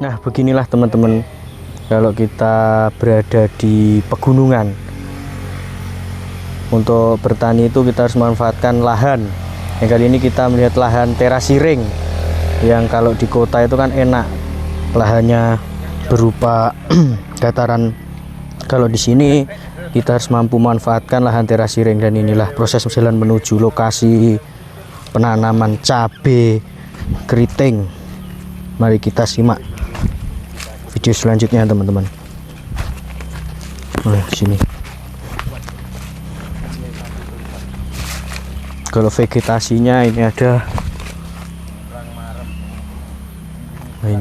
Nah, beginilah teman-teman, kalau kita berada di pegunungan, untuk bertani itu kita harus memanfaatkan lahan. Yang kali ini kita melihat lahan terasiring, yang kalau di kota itu kan enak, lahannya berupa dataran. Kalau di sini kita harus mampu memanfaatkan lahan terasiring, dan inilah proses jalan menuju lokasi penanaman cabai keriting. Mari kita simak video selanjutnya teman-teman. Nah, sini kalau vegetasinya ini ada, nah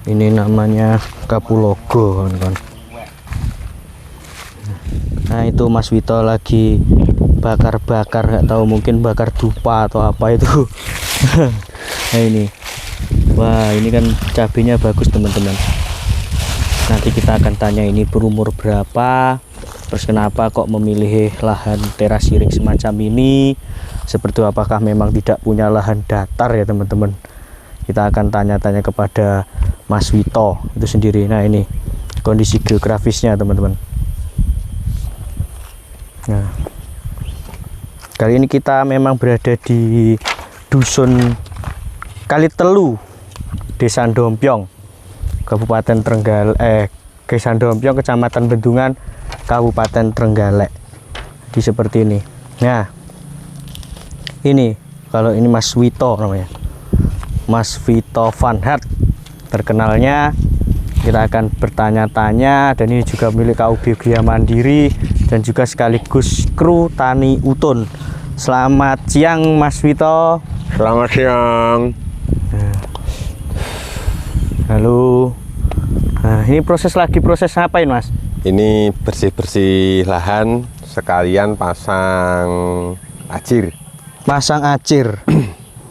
ini namanya kapulaga, kawan-kawan. Nah, itu Mas Wito lagi bakar-bakar, nggak tahu mungkin bakar dupa atau apa itu. Nah ini, wah ini kan cabenya bagus teman-teman. Nanti kita akan tanya ini berumur berapa, terus kenapa kok memilih lahan terasiring semacam ini, seperti apakah memang tidak punya lahan datar ya teman-teman. Kita akan tanya-tanya kepada Mas Wito itu sendiri. Nah ini kondisi geografisnya teman-teman. Nah, kali ini kita memang berada di dusun Kalitelu, Desa Ndompyong, Kabupaten Trenggalek, Desa Ndompyong, Kecamatan Bendungan, Kabupaten Trenggalek. Di seperti ini. Nah, ini kalau ini Mas Wito namanya, Mas Wito Van Hart terkenalnya. Kita akan bertanya-tanya, dan ini juga milik KUB Gria Mandiri dan juga sekaligus kru Tani Utun. Selamat siang Mas Wito. Selamat siang. Halo. Nah, ini proses apa ini Mas? Ini bersih-bersih lahan sekalian pasang acir. Pasang acir.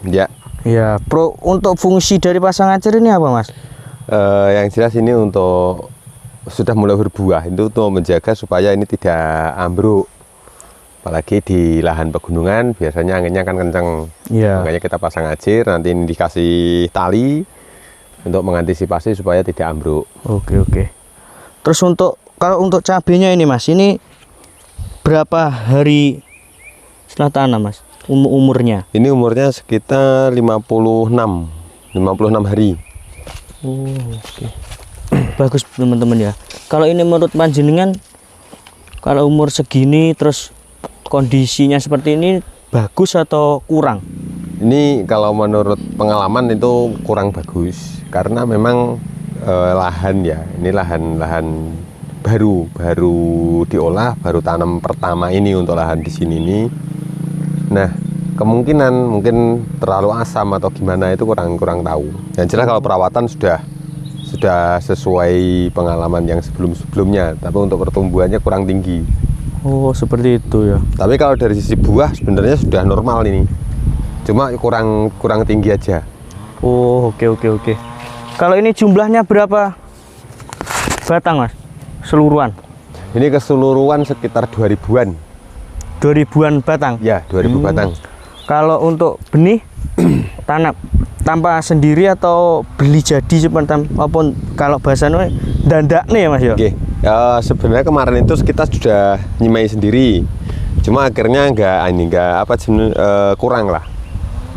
Ya. Ya, untuk fungsi dari pasang acir ini apa Mas? Yang jelas ini untuk sudah mulai berbuah, itu untuk menjaga supaya ini tidak ambruk. Apalagi di lahan pegunungan biasanya anginnya kan kenceng. Ya. Makanya kita pasang acir, nanti ini dikasih tali untuk mengantisipasi supaya tidak ambruk. Oke. Terus kalau untuk cabenya ini Mas, ini berapa hari setelah tanam Mas? Umurnya? Ini umurnya sekitar 56 hari. Oh, oke. Bagus teman-teman ya. Kalau ini menurut panjenengan, kalau umur segini terus kondisinya seperti ini, bagus atau kurang? Ini kalau menurut pengalaman itu kurang bagus, karena memang lahan ya, ini lahan baru diolah, baru tanam pertama ini untuk lahan di sini ini. Nah, kemungkinan mungkin terlalu asam atau gimana itu kurang tahu. Yang jelas kalau perawatan sudah sesuai pengalaman yang sebelumnya, tapi untuk pertumbuhannya kurang tinggi. Oh, seperti itu ya. Tapi kalau dari sisi buah sebenarnya sudah normal ini, cuma kurang tinggi aja. Oh, oke. Kalau ini jumlahnya berapa batang Mas? Seluruhan? Ini keseluruhan sekitar 2000-an. 2000-an batang? Ya, 2000 batang. Kalau untuk benih tanam tanpa sendiri atau beli jadi seperti maupun kalau bahasanya dandak nih ya Mas ya? Oke. Sebenarnya kemarin itu kita sudah nyimai sendiri, cuma akhirnya kurang lah.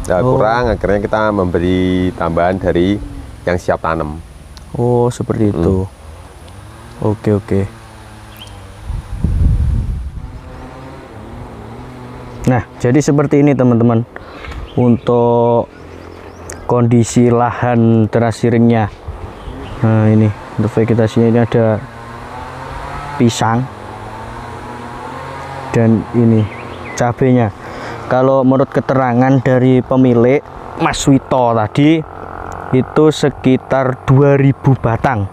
Kurang, akhirnya kita memberi tambahan dari yang siap tanam. Oh, seperti itu. Oke. Nah, jadi seperti ini teman-teman untuk kondisi lahan terasiringnya. Nah, ini untuk vegetasinya ini ada pisang dan ini cabenya. Kalau menurut keterangan dari pemilik Mas Wito tadi itu sekitar 2000 batang.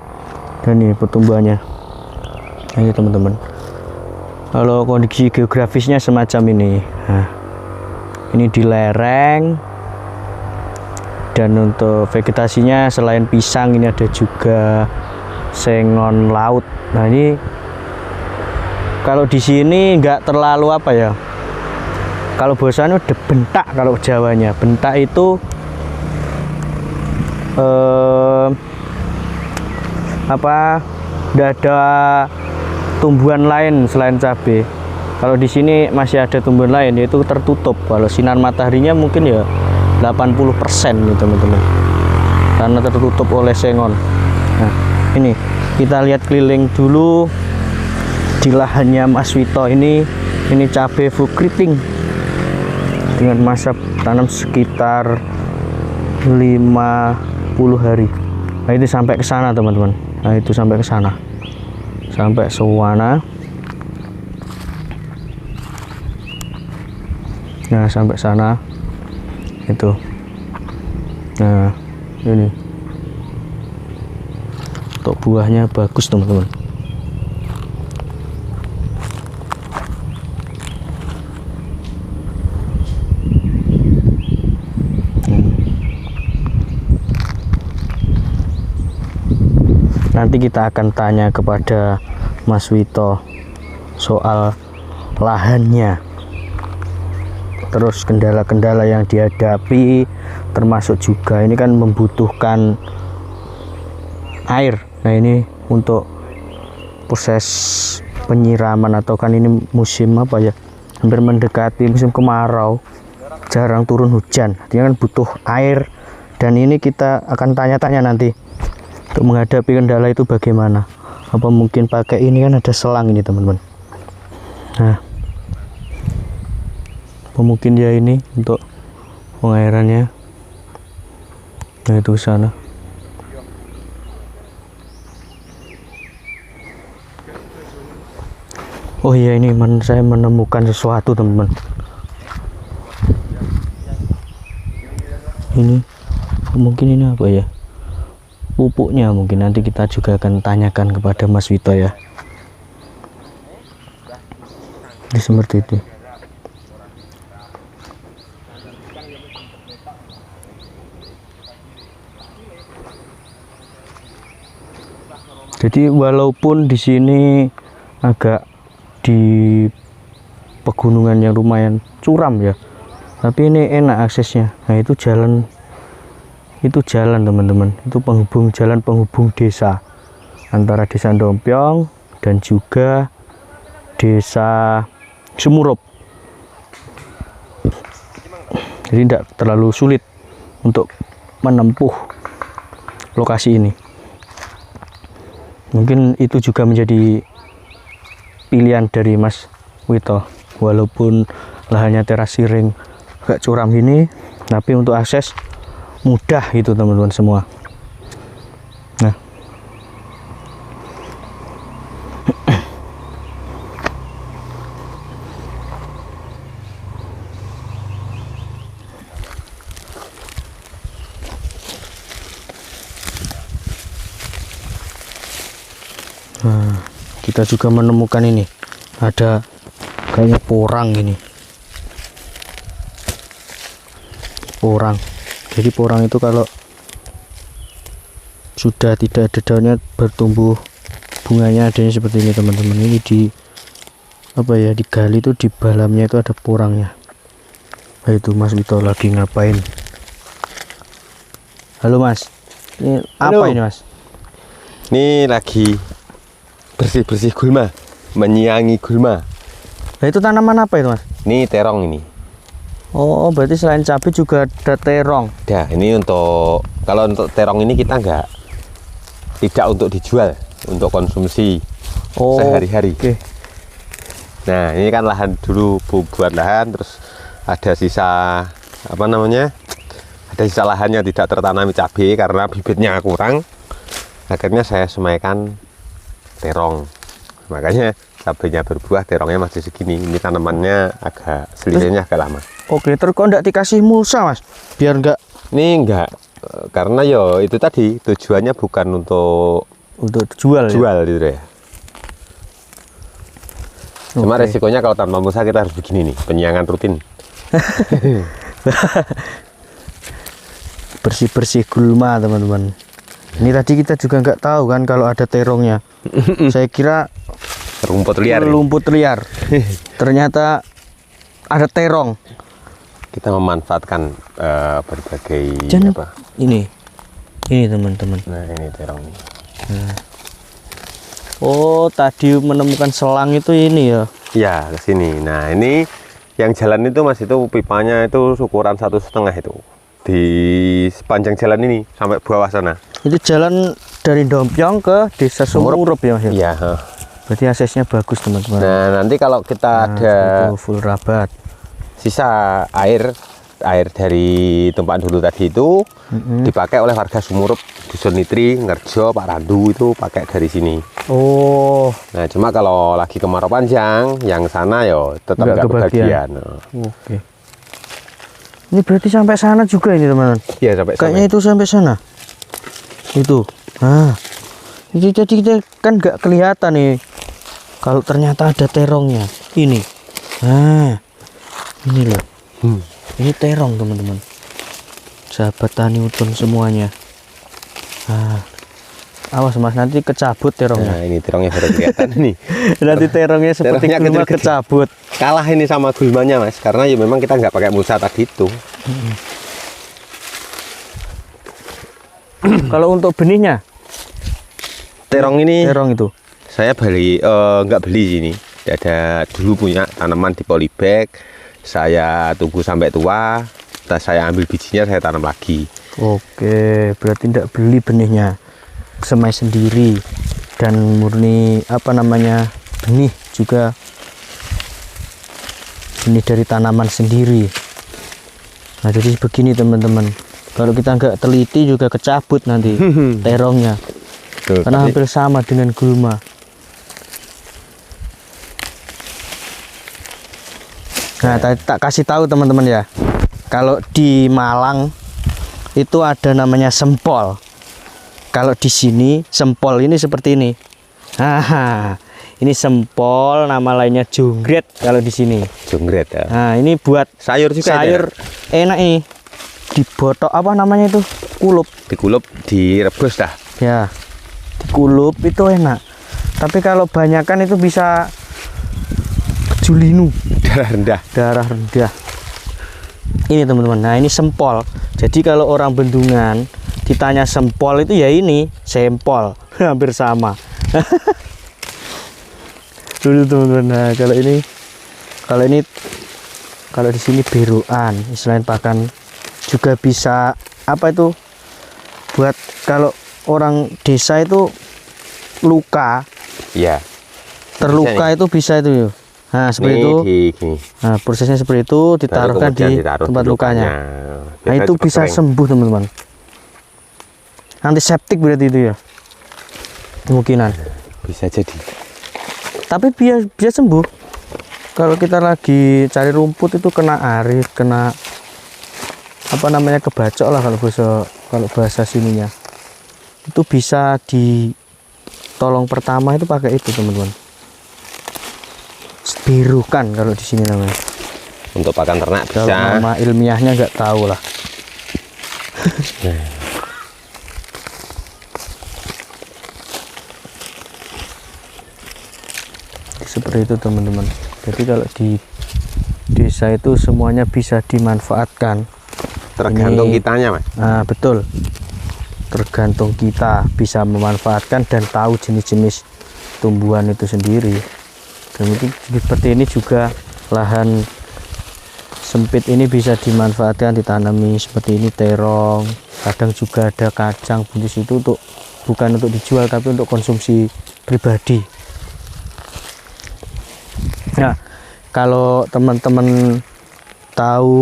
Dan ini pertumbuhannya. Nah, ini teman-teman. Kalau kondisi geografisnya semacam ini. Nah, ini di lereng, dan untuk vegetasinya selain pisang ini ada juga sengon laut. Nah, ini kalau di sini nggak terlalu apa ya, kalau bahasanya udah bentak, kalau Jawanya bentak itu tidak ada tumbuhan lain selain cabai. Kalau di sini masih ada tumbuhan lain, yaitu tertutup. Kalau sinar mataharinya mungkin ya 80% nih teman-teman, karena tertutup oleh sengon. Nah, ini kita lihat keliling dulu di lahannya Mas Wito ini cabai full keriting dengan masa tanam sekitar 50 hari. Nah, itu sampai ke sana teman-teman. Nah, itu sampai ke sana, sampai Sewana. Nah, sampai sana itu. Nah, ini untuk buahnya bagus teman-teman. Nanti kita akan tanya kepada Mas Wito soal lahannya, terus kendala-kendala yang dihadapi, termasuk juga ini kan membutuhkan air. Nah, ini untuk proses penyiraman, atau kan ini musim apa ya, hampir mendekati musim kemarau, jarang turun hujan, artinya kan butuh air. Dan ini kita akan tanya-tanya nanti untuk menghadapi kendala itu bagaimana. Apa mungkin pakai ini, kan ada selang ini teman-teman. Nah, apa mungkin ya ini untuk pengairannya. Nah, itu sana. Oh iya, ini saya menemukan sesuatu teman-teman. Ini mungkin ini apa ya, pupuknya mungkin. Nanti kita juga akan tanyakan kepada Mas Wito ya. Ini seperti itu. Jadi walaupun di sini agak di pegunungan yang lumayan curam ya, tapi ini enak aksesnya. Nah, itu jalan teman-teman, itu jalan penghubung desa antara Desa Ndompyong dan juga Desa Semurup. Jadi tidak terlalu sulit untuk menempuh lokasi ini. Mungkin itu juga menjadi pilihan dari Mas Wito, walaupun lahannya terasiring agak curam ini, tapi untuk akses mudah itu teman-teman semua. Nah, kita juga menemukan ini, ada kayaknya porang ini. Porang. Jadi porang itu kalau sudah tidak ada daunnya, bertumbuh bunganya adanya seperti ini teman-teman. Ini di apa ya, digali itu di dalamnya itu ada porangnya. Nah, itu Mas Wito lagi ngapain? Halo Mas, ini apa ini Mas? Ini lagi bersih-bersih gulma, menyiangi gulma. Nah, itu tanaman apa itu Mas? Ini terong ini. Oh, berarti selain cabai juga ada terong. Ya, ini kalau untuk terong ini kita tidak untuk dijual, untuk konsumsi sehari-hari. Okay. Nah, ini kan lahan dulu buat lahan, terus ada sisa apa namanya? Ada sisa lahannya tidak tertanami cabai karena bibitnya kurang. Akhirnya saya semaikan terong. Makanya cabainya berbuah, terongnya masih segini. Ini tanamannya agak selisihnya agak lama. Oke, terus kok enggak dikasih mulsa Mas? Biar enggak. Ini enggak, karena yo itu tadi tujuannya bukan untuk jual gitu ya. Cuma resikonya kalau tanpa mulsa kita harus begini nih, penyiangan rutin. Bersih-bersih gulma teman-teman. Ini tadi kita juga nggak tahu kan kalau ada terongnya. Saya kira rumput liar. Ternyata ada terong. Kita memanfaatkan berbagai apa? Ini teman-teman. Nah, ini terong nih. Nah, Oh, tadi menemukan selang itu ini ya. Ya, ke sini. Nah, ini yang jalan itu Mas, itu pipanya itu ukuran 1,5 itu. Di sepanjang jalan ini sampai bawah sana. Itu jalan dari Dompyong ke Desa Sumurup ya, Mas? Iya, Berarti aksesnya bagus, teman-teman. Nah, nanti kalau kita ada itu full rabat. sisa air dari tempat dulu tadi itu dipakai oleh warga Sumurup, Dusun Nitri, Ngerjo, Pak Randu itu pakai dari sini. Oh. Nah, cuma kalau lagi kemarau panjang, yang sana yo tetap nggak kebagian. Oke. Ini berarti sampai sana juga ini, teman-teman. Iya, sampai Kayaknya itu sampai sana. Itu. Nah, ini jadi kita kan nggak kelihatan nih. Kalau ternyata ada terongnya. Ini. Nah, ini loh. Ini terong, teman-teman. Sahabat tani utun semuanya. Nah, awas Mas, nanti kecabut terongnya. Nah, ini terongnya baru kelihatan nih. Nanti terongnya seperti Terongnya gulma kecil-kecil. kecabut. Kalah ini sama gulmanya Mas, karena ya memang kita nggak pakai mulsa tadi itu. Kalau untuk benihnya, Terong ini terong itu. saya nggak beli ini. Ada dulu punya tanaman di polybag. Saya tunggu sampai tua, terus saya ambil bijinya, saya tanam lagi. Oke, berarti tidak beli benihnya, semai sendiri dan murni apa namanya benih juga benih dari tanaman sendiri. Nah jadi begini teman-teman, kalau kita nggak teliti juga kecabut nanti terongnya, Tuh, karena tadi- hampir sama dengan gulma. Nah, tak kasih tahu teman-teman ya. Kalau di Malang itu ada namanya sempol. Kalau di sini sempol ini seperti ini. Nah, ini sempol, nama lainnya jonggrét kalau di sini. Jonggrét ya. Nah, ini buat Sayur juga sayur enak ini. Dibotok apa namanya itu? Kulup. digulup, direbus dah. Ya. Dikulup itu enak. Tapi kalau banyakan itu bisa julinu. Darah rendah. Darah rendah. Ini teman-teman, nah ini sempol. Jadi kalau orang Bendungan ditanya sempol itu ya ini sempol. Hampir sama. Dulu teman-teman. Nah kalau di sini beruan, selain pakan juga bisa apa itu, buat kalau orang desa itu luka, Iya. terluka itu bisa itu. Nah seperti itu. Gini. Nah, prosesnya seperti itu, ditaruhkan di Ditaruh tempat di lukanya. Biar Nah, itu cepat bisa kering. sembuh, teman-teman. Antiseptik berarti itu ya. Kemungkinan. Bisa jadi. Tapi bisa sembuh. Kalau kita lagi cari rumput itu kena arit, kena apa namanya kebacok lah kalau bahasa sininya. Itu bisa ditolong pertama itu pakai itu, teman-teman. Birukan kalau di sini namanya. Untuk pakan ternak Kalau bisa. nama ilmiahnya nggak tahu lah. Seperti itu teman-teman. Jadi kalau di desa itu semuanya bisa dimanfaatkan. Tergantung Ini- kitanya Mas. Nah, betul. Tergantung kita bisa memanfaatkan dan tahu jenis-jenis tumbuhan itu sendiri. Dan itu seperti ini juga lahan sempit ini bisa dimanfaatkan, ditanami seperti ini terong. Kadang juga ada kacang buncis itu untuk bukan untuk dijual tapi untuk konsumsi pribadi. Nah, kalau teman-teman tahu,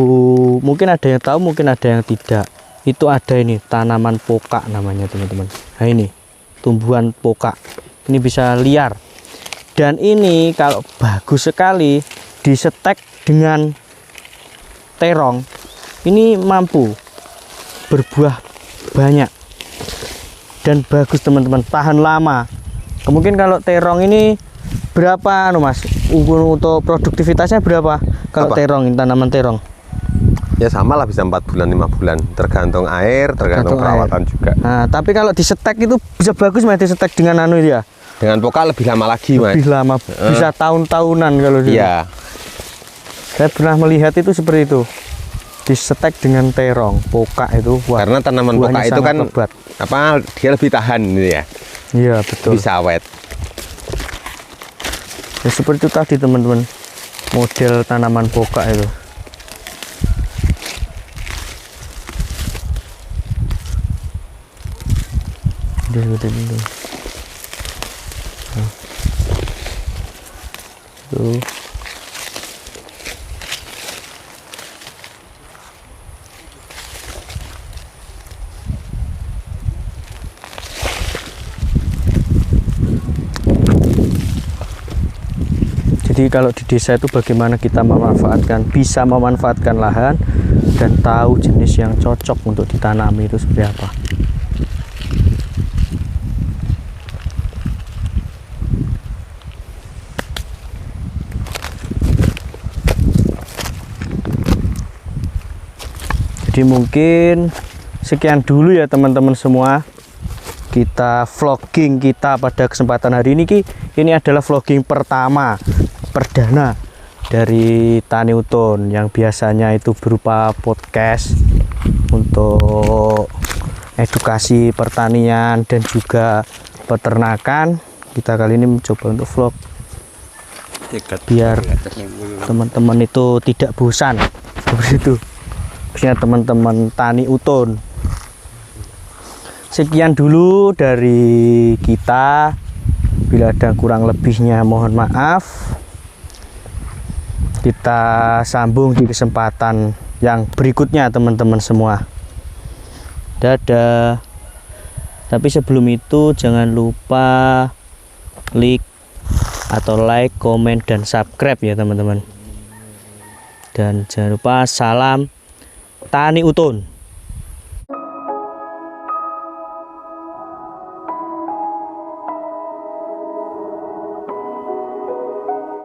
mungkin ada yang tahu, mungkin ada yang tidak. Itu ada ini tanaman pokak namanya teman-teman. Nah ini tumbuhan pokak. Ini bisa liar. Dan ini kalau bagus sekali disetek dengan terong, ini mampu berbuah banyak dan bagus teman-teman, tahan lama. Kemungkinan kalau terong ini berapa anu Mas? Untuk produktivitasnya berapa? Kalau Apa? terong, tanaman terong. Ya sama lah, bisa 4 bulan 5 bulan, tergantung air, tergantung perawatan juga. Nah, tapi kalau disetek itu bisa bagus Mas, disetek dengan anu itu ya. Dengan pokak lebih lama lagi Mas. Lebih lama, bisa tahun-tahunan kalau di. Iya. Saya pernah melihat itu seperti itu. Disetek dengan terong, pokak itu. Wah, Karena tanaman buahnya pokak itu sangat kan lebat. apa, dia lebih tahan gitu ya, Iya, betul. bisa awet. Ya, seperti itu tadi teman-teman, model tanaman pokak itu. Dulu. Tuh. Jadi kalau di desa itu bagaimana kita bisa memanfaatkan lahan dan tahu jenis yang cocok untuk ditanami itu seperti apa. Jadi mungkin sekian dulu ya teman-teman semua, kita vlogging kita pada kesempatan hari ini ini adalah vlogging perdana dari Tani Uton, yang biasanya itu berupa podcast untuk edukasi pertanian dan juga peternakan. Kita kali ini mencoba untuk vlog biar teman-teman itu tidak bosan seperti itu, khususnya teman-teman Tani Uton. Sekian dulu dari kita, bila ada kurang lebihnya mohon maaf. Kita sambung di kesempatan yang berikutnya teman-teman semua. Dadah. Tapi sebelum itu jangan lupa like, komen, dan subscribe ya teman-teman. Dan jangan lupa salam Tani Uton.